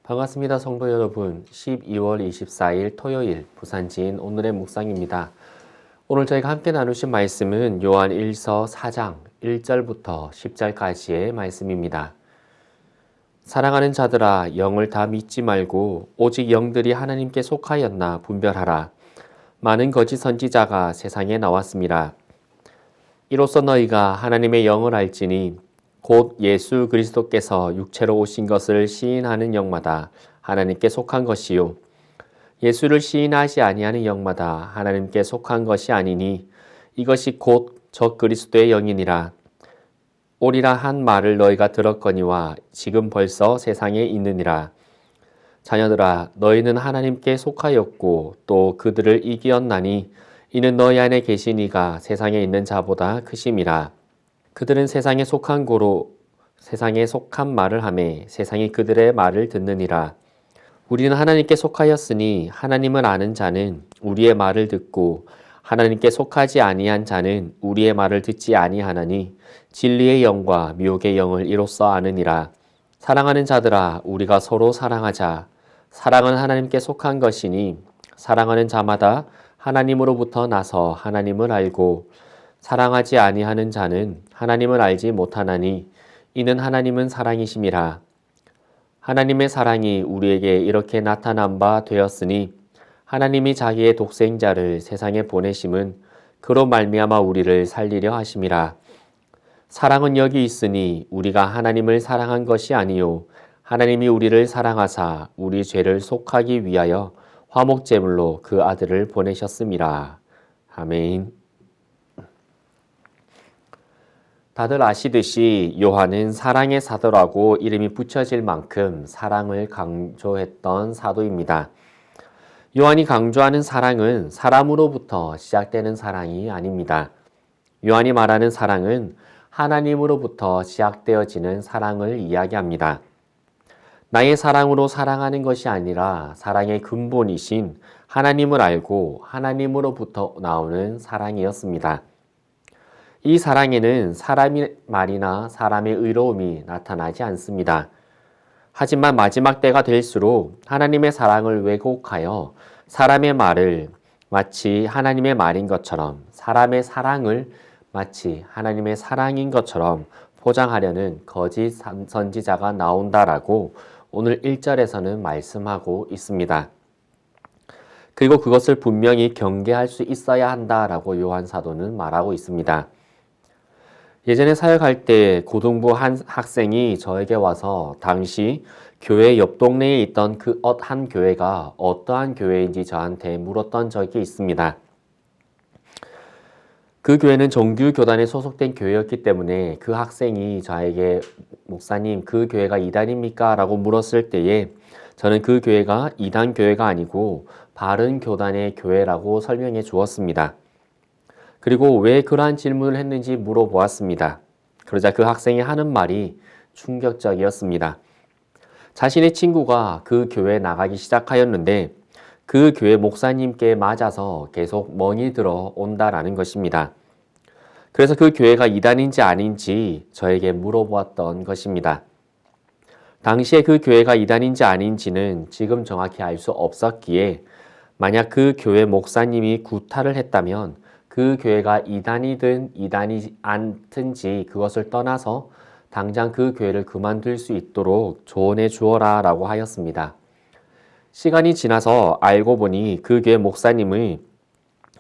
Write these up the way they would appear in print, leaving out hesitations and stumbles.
반갑습니다, 성도 여러분. 12월 24일 토요일 부산지인 오늘의 묵상입니다. 오늘 저희가 함께 나누신 말씀은 요한 1서 4장 1절부터 10절까지의 말씀입니다. 사랑하는 자들아, 영을 다 믿지 말고 오직 영들이 하나님께 속하였나 분별하라. 많은 거짓 선지자가 세상에 나왔습니다. 이로써 너희가 하나님의 영을 알지니 곧 예수 그리스도께서 육체로 오신 것을 시인하는 영마다 하나님께 속한 것이요 예수를 시인하지 아니하는 영마다 하나님께 속한 것이 아니니 이것이 곧 저 그리스도의 영이니라. 오리라 한 말을 너희가 들었거니와 지금 벌써 세상에 있느니라. 자녀들아, 너희는 하나님께 속하였고 또 그들을 이기었나니 이는 너희 안에 계신 이가 세상에 있는 자보다 크심이라. 그들은 세상에 속한 고로 세상에 속한 말을 하매 세상이 그들의 말을 듣느니라. 우리는 하나님께 속하였으니 하나님을 아는 자는 우리의 말을 듣고 하나님께 속하지 아니한 자는 우리의 말을 듣지 아니하나니 진리의 영과 미혹의 영을 이로써 아느니라. 사랑하는 자들아, 우리가 서로 사랑하자. 사랑은 하나님께 속한 것이니 사랑하는 자마다 하나님으로부터 나서 하나님을 알고 사랑하지 아니하는 자는 하나님을 알지 못하나니 이는 하나님은 사랑이심이라. 하나님의 사랑이 우리에게 이렇게 나타난 바 되었으니 하나님이 자기의 독생자를 세상에 보내심은 그로 말미암아 우리를 살리려 하심이라. 사랑은 여기 있으니 우리가 하나님을 사랑한 것이 아니요 하나님이 우리를 사랑하사 우리 죄를 속하기 위하여 화목제물로 그 아들을 보내셨음이라. 아멘. 다들 아시듯이 요한은 사랑의 사도라고 이름이 붙여질 만큼 사랑을 강조했던 사도입니다. 요한이 강조하는 사랑은 사람으로부터 시작되는 사랑이 아닙니다. 요한이 말하는 사랑은 하나님으로부터 시작되어지는 사랑을 이야기합니다. 나의 사랑으로 사랑하는 것이 아니라 사랑의 근본이신 하나님을 알고 하나님으로부터 나오는 사랑이었습니다. 이 사랑에는 사람의 말이나 사람의 의로움이 나타나지 않습니다. 하지만 마지막 때가 될수록 하나님의 사랑을 왜곡하여 사람의 말을 마치 하나님의 말인 것처럼 사람의 사랑을 마치 하나님의 사랑인 것처럼 포장하려는 거짓 선지자가 나온다라고 오늘 1절에서는 말씀하고 있습니다. 그리고 그것을 분명히 경계할 수 있어야 한다라고 요한 사도는 말하고 있습니다. 예전에 사역할 때 고등부 한 학생이 저에게 와서 당시 교회 옆 동네에 있던 그 한 교회가 어떠한 교회인지 저한테 물었던 적이 있습니다. 그 교회는 정규 교단에 소속된 교회였기 때문에 그 학생이 저에게 목사님, 그 교회가 이단입니까? 라고 물었을 때에 저는 그 교회가 이단 교회가 아니고 바른 교단의 교회라고 설명해 주었습니다. 그리고 왜 그러한 질문을 했는지 물어보았습니다. 그러자 그 학생이 하는 말이 충격적이었습니다. 자신의 친구가 그 교회에 나가기 시작하였는데 그 교회 목사님께 맞아서 계속 멍이 들어 온다라는 것입니다. 그래서 그 교회가 이단인지 아닌지 저에게 물어보았던 것입니다. 당시에 그 교회가 이단인지 아닌지는 지금 정확히 알 수 없었기에 만약 그 교회 목사님이 구타를 했다면 그 교회가 이단이든 이단이 않든지 그것을 떠나서 당장 그 교회를 그만둘 수 있도록 조언해 주어라 라고 하였습니다. 시간이 지나서 알고 보니 그 교회 목사님의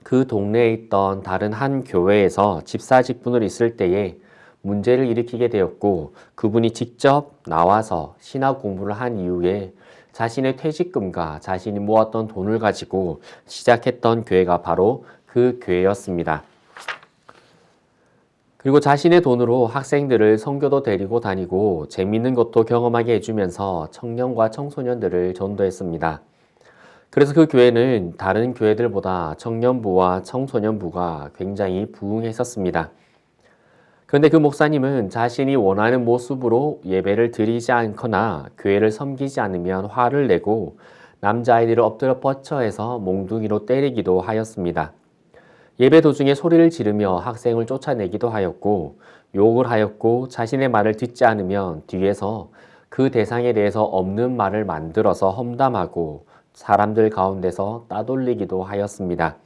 그 동네에 있던 다른 한 교회에서 집사 직분을 있을 때에 문제를 일으키게 되었고 그분이 직접 나와서 신학 공부를 한 이후에 자신의 퇴직금과 자신이 모았던 돈을 가지고 시작했던 교회가 바로 그 교회였습니다. 그리고 자신의 돈으로 학생들을 선교도 데리고 다니고 재미있는 것도 경험하게 해주면서 청년과 청소년들을 전도했습니다. 그래서 그 교회는 다른 교회들보다 청년부와 청소년부가 굉장히 부흥했었습니다. 그런데 그 목사님은 자신이 원하는 모습으로 예배를 드리지 않거나 교회를 섬기지 않으면 화를 내고 남자아이들을 엎드려 뻗쳐해서 몽둥이로 때리기도 하였습니다. 예배 도중에 소리를 지르며 학생을 쫓아내기도 하였고 욕을 하였고 자신의 말을 듣지 않으면 뒤에서 그 대상에 대해서 없는 말을 만들어서 험담하고 사람들 가운데서 따돌리기도 하였습니다.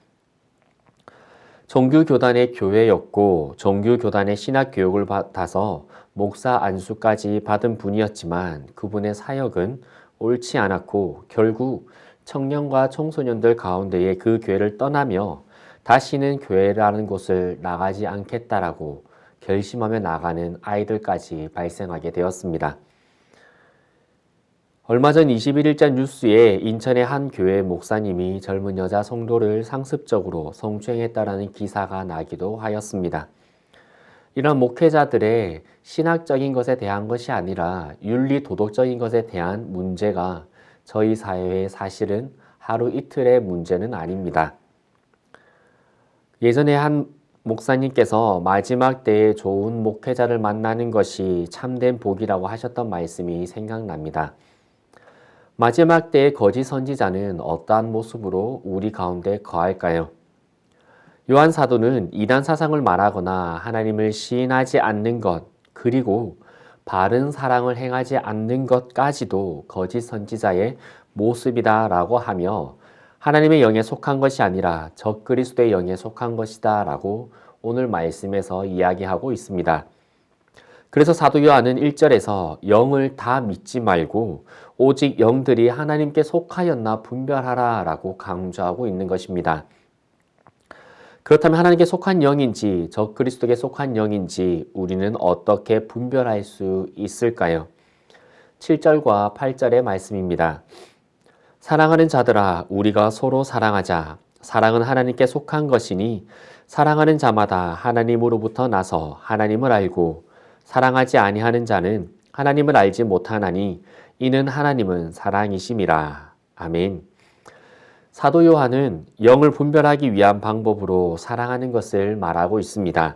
정규교단의 교회였고 정규교단의 신학교육을 받아서 목사 안수까지 받은 분이었지만 그분의 사역은 옳지 않았고 결국 청년과 청소년들 가운데에 그 교회를 떠나며 다시는 교회라는 곳을 나가지 않겠다라고 결심하며 나가는 아이들까지 발생하게 되었습니다. 얼마 전 21일자 뉴스에 인천의 한 교회 목사님이 젊은 여자 성도를 상습적으로 성추행했다라는 기사가 나기도 하였습니다. 이런 목회자들의 신학적인 것에 대한 것이 아니라 윤리 도덕적인 것에 대한 문제가 저희 사회의 사실은 하루 이틀의 문제는 아닙니다. 예전에 한 목사님께서 마지막 때에 좋은 목회자를 만나는 것이 참된 복이라고 하셨던 말씀이 생각납니다. 마지막 때의 거짓 선지자는 어떠한 모습으로 우리 가운데 거할까요? 요한 사도는 이단 사상을 말하거나 하나님을 시인하지 않는 것, 그리고 바른 사랑을 행하지 않는 것까지도 거짓 선지자의 모습이다라고 하며 하나님의 영에 속한 것이 아니라 적그리스도의 영에 속한 것이다라고 오늘 말씀에서 이야기하고 있습니다. 그래서 사도 요한은 1절에서 영을 다 믿지 말고 오직 영들이 하나님께 속하였나 분별하라 라고 강조하고 있는 것입니다. 그렇다면 하나님께 속한 영인지 적그리스도께 속한 영인지 우리는 어떻게 분별할 수 있을까요? 7절과 8절의 말씀입니다. 사랑하는 자들아 우리가 서로 사랑하자. 사랑은 하나님께 속한 것이니 사랑하는 자마다 하나님으로부터 나서 하나님을 알고 사랑하지 아니하는 자는 하나님을 알지 못하나니 이는 하나님은 사랑이심이라. 아멘. 사도 요한은 영을 분별하기 위한 방법으로 사랑하는 것을 말하고 있습니다.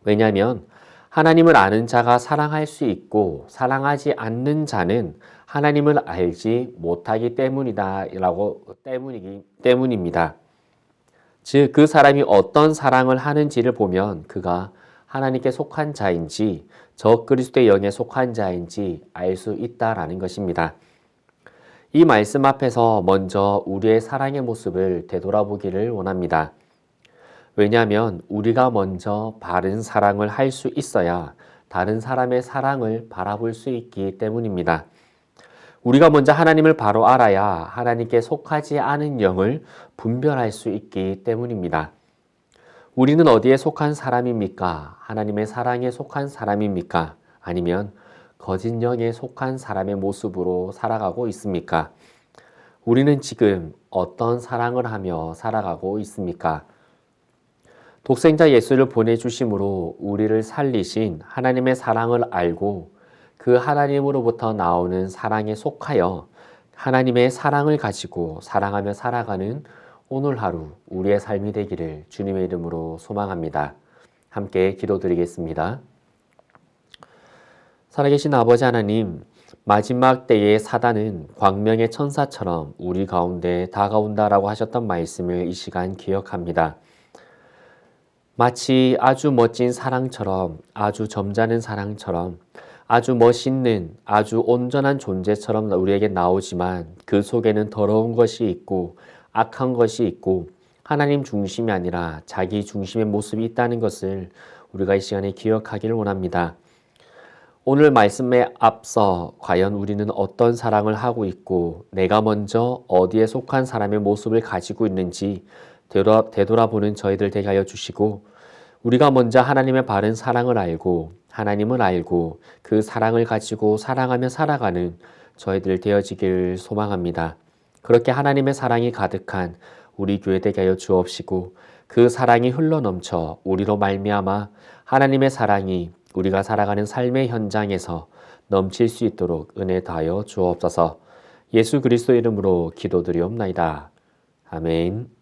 왜냐하면 하나님을 아는 자가 사랑할 수 있고 사랑하지 않는 자는 하나님을 알지 못하기 때문입니다. 즉, 그 사람이 어떤 사랑을 하는지를 보면 그가 하나님께 속한 자인지 적그리스도의 영에 속한 자인지 알 수 있다라는 것입니다. 이 말씀 앞에서 먼저 우리의 사랑의 모습을 되돌아보기를 원합니다. 왜냐하면 우리가 먼저 바른 사랑을 할 수 있어야 다른 사람의 사랑을 바라볼 수 있기 때문입니다. 우리가 먼저 하나님을 바로 알아야 하나님께 속하지 않은 영을 분별할 수 있기 때문입니다. 우리는 어디에 속한 사람입니까? 하나님의 사랑에 속한 사람입니까? 아니면 거짓 영에 속한 사람의 모습으로 살아가고 있습니까? 우리는 지금 어떤 사랑을 하며 살아가고 있습니까? 독생자 예수를 보내주심으로 우리를 살리신 하나님의 사랑을 알고 그 하나님으로부터 나오는 사랑에 속하여 하나님의 사랑을 가지고 사랑하며 살아가는 오늘 하루 우리의 삶이 되기를 주님의 이름으로 소망합니다. 함께 기도드리겠습니다. 살아계신 아버지 하나님, 마지막 때의 사단은 광명의 천사처럼 우리 가운데 다가온다라고 하셨던 말씀을 이 시간 기억합니다. 마치 아주 멋진 사랑처럼, 아주 점잖은 사랑처럼, 아주 멋있는, 아주 온전한 존재처럼 우리에게 나오지만 그 속에는 더러운 것이 있고 악한 것이 있고 하나님 중심이 아니라 자기 중심의 모습이 있다는 것을 우리가 이 시간에 기억하기를 원합니다. 오늘 말씀에 앞서 과연 우리는 어떤 사랑을 하고 있고 내가 먼저 어디에 속한 사람의 모습을 가지고 있는지 되돌아보는 저희들 되게 하여 주시고 우리가 먼저 하나님의 바른 사랑을 알고 하나님을 알고 그 사랑을 가지고 사랑하며 살아가는 저희들 되어지길 소망합니다. 그렇게 하나님의 사랑이 가득한 우리 교회 되게 하여 주옵시고 그 사랑이 흘러넘쳐 우리로 말미암아 하나님의 사랑이 우리가 살아가는 삶의 현장에서 넘칠 수 있도록 은혜 다하여 주옵소서. 예수 그리스도 이름으로 기도드리옵나이다. 아멘.